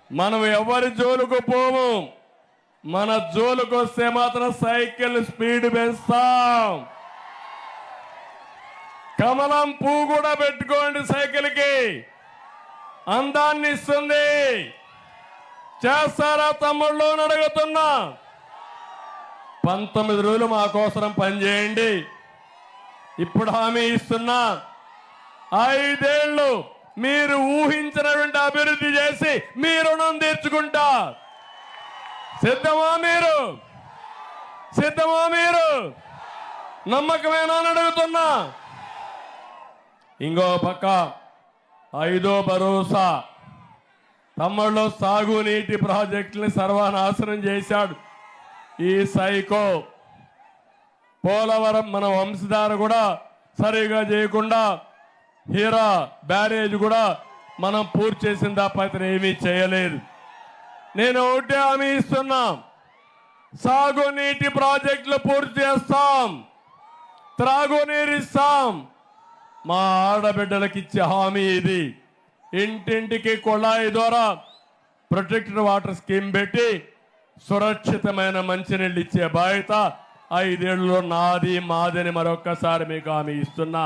మనం ఎవరి జోలుకు పోము. మన జోలుకు వస్తే మాత్రం సైకిల్ స్పీడ్ పెంచుతాం. కమలం పువ్వు కూడా పెట్టుకోండి, సైకిల్కి అందాన్ని ఇస్తుంది. చేస్తారా తమ్ముళ్ళు అని అడుగుతున్నా. 19 రోజులు మా కోసం పనిచేయండి. ఇప్పుడు హామీ ఇస్తున్నా, 5 ఏళ్ళు మీరు ఊహించినటువంటి అభివృద్ధి చేసి మీ రుణం తీర్చుకుంటా. సిద్ధమా మీరు? సిద్ధమా మీరు? నమ్మకమేనా అని అడుగుతున్నా. ఇంకో పక్క 5వ భరోసా. తమ్ముళ్ళు సాగునీటి ప్రాజెక్టుని సర్వనాశనం చేశాడు ఈ సైకో. పోలవరం మన వంశధార కూడా సరిగా చేయకుండా హీరా బ్యారేజ్ కూడా మనం పూర్తి చేసిన తప్ప ఇతను ఏమీ చేయలేదు. నేను ఒకటే హామీ ఇస్తున్నా, సాగునీటి ప్రాజెక్టులు పూర్తి చేస్తాం, త్రాగునీరు ఇస్తాం. మా ఆడబిడ్డలకు ఇచ్చే హామీ ఇది. ఇంటింటికి కుళాయి ద్వారా ప్రొటెక్టెడ్ వాటర్ స్కీమ్ పెట్టి సురక్షితమైన మంచినీళ్ళు ఇచ్చే బాధ్యత 5 ఏళ్లలో నాది మాదని మరొక్కసారి మీకు హామీ ఇస్తున్నా.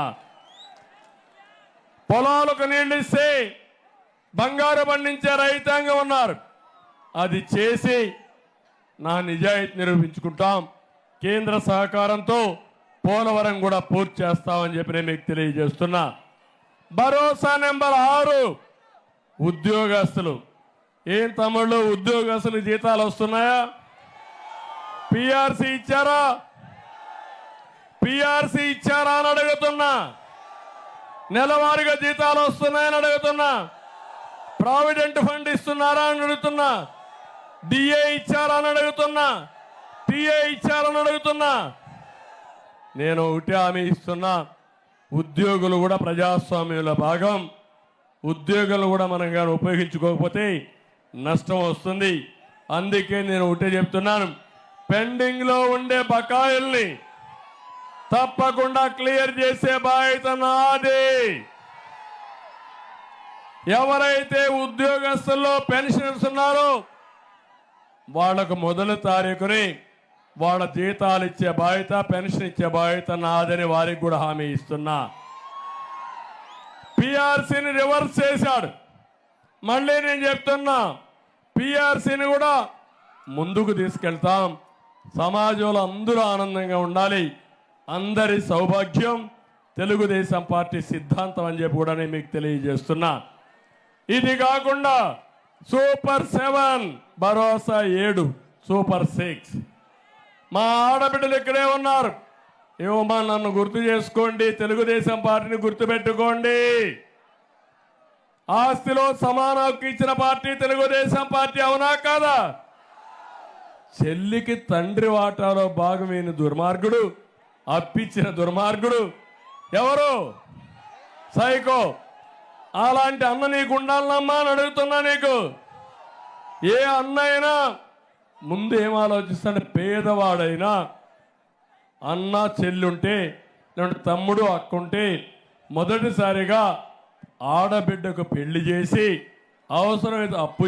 పొలాలకు నీళ్లు ఇస్తే బంగారు పండించే రైతాంగం ఉన్నారు. అది చేసి నా నిజాయితీ నిరూపించుకుంటాం. కేంద్ర సహకారంతో పోలవరం కూడా పూర్తి చేస్తామని చెప్పి నేను మీకు తెలియజేస్తున్నా. భరోసా నెంబర్ 6, ఉద్యోగస్తులు. ఏం తమ్ముళ్ళు, ఉద్యోగస్తులు జీతాలు వస్తున్నాయా? పిఆర్సీ ఇచ్చారా? పిఆర్సీ ఇచ్చారా అని అడుగుతున్నా. నెలవారీగా జీతాలు వస్తున్నాయని అడుగుతున్నా. ప్రావిడెంట్ ఫండ్ ఇస్తున్నారా అని అడుగుతున్నా. డిఏ ఇచ్చారా అని అడుగుతున్నా. టిఏ ఇచ్చారని అడుగుతున్నా. నేను ఒకటి హామీ ఇస్తున్నా, ఉద్యోగులు కూడా ప్రజాస్వామ్యంలో భాగం. ఉద్యోగులు కూడా మనం కానీ ఉపయోగించుకోకపోతే నష్టం వస్తుంది. అందుకే నేను ఒకటే చెప్తున్నాను, పెండింగ్ లో ఉండే బకాయిల్ని తప్పకుండా క్లియర్ చేసే బాధ్యత నాది. ఎవరైతే ఉద్యోగస్తుల్లో పెన్షనర్స్ ఉన్నారో వాళ్లకు 1వ తారీఖుని వాళ్ళ జీతాలు ఇచ్చే బాధ్యత, పెన్షన్ ఇచ్చే బాధ్యత నాదని వారికి కూడా హామీ ఇస్తున్నా. పిఆర్సీని రివర్స్ చేశాడు. మళ్ళీ నేను చెప్తున్నా, పిఆర్సీని కూడా ముందుకు తీసుకెళ్తాం. సమాజంలో అందరూ ఆనందంగా ఉండాలి. అందరి సౌభాగ్యం తెలుగుదేశం పార్టీ సిద్ధాంతం అని చెప్పి కూడా నేను మీకు తెలియజేస్తున్నా. ఇది కాకుండా సూపర్ 7, భరోసా 7, సూపర్ 6. మా ఆడబిడ్డలు ఇక్కడే ఉన్నారు. ఏమమ్మా, నన్ను గుర్తు చేసుకోండి, తెలుగుదేశం పార్టీని గుర్తుపెట్టుకోండి. ఆస్తిలో సమాన హక్కు ఇచ్చిన పార్టీ తెలుగుదేశం పార్టీ, అవునా కాదా? చెల్లికి తండ్రి వాటాలో భాగమైన దుర్మార్గుడు, అప్పిచ్చిన దుర్మార్గుడు ఎవరు? సైకో. అలాంటి అన్న నీకు ఉండాలమ్మా అని అడుగుతున్నా. నీకు ఏ అన్న అయినా ముందు ఏం ఆలోచిస్తాడు? పేదవాడైనా అన్న చెల్లుంటే, లేదంటే తమ్ముడు అక్కుంటే మొదటిసారిగా ఆడబిడ్డకు పెళ్లి చేసి అవసరమైతే అప్పు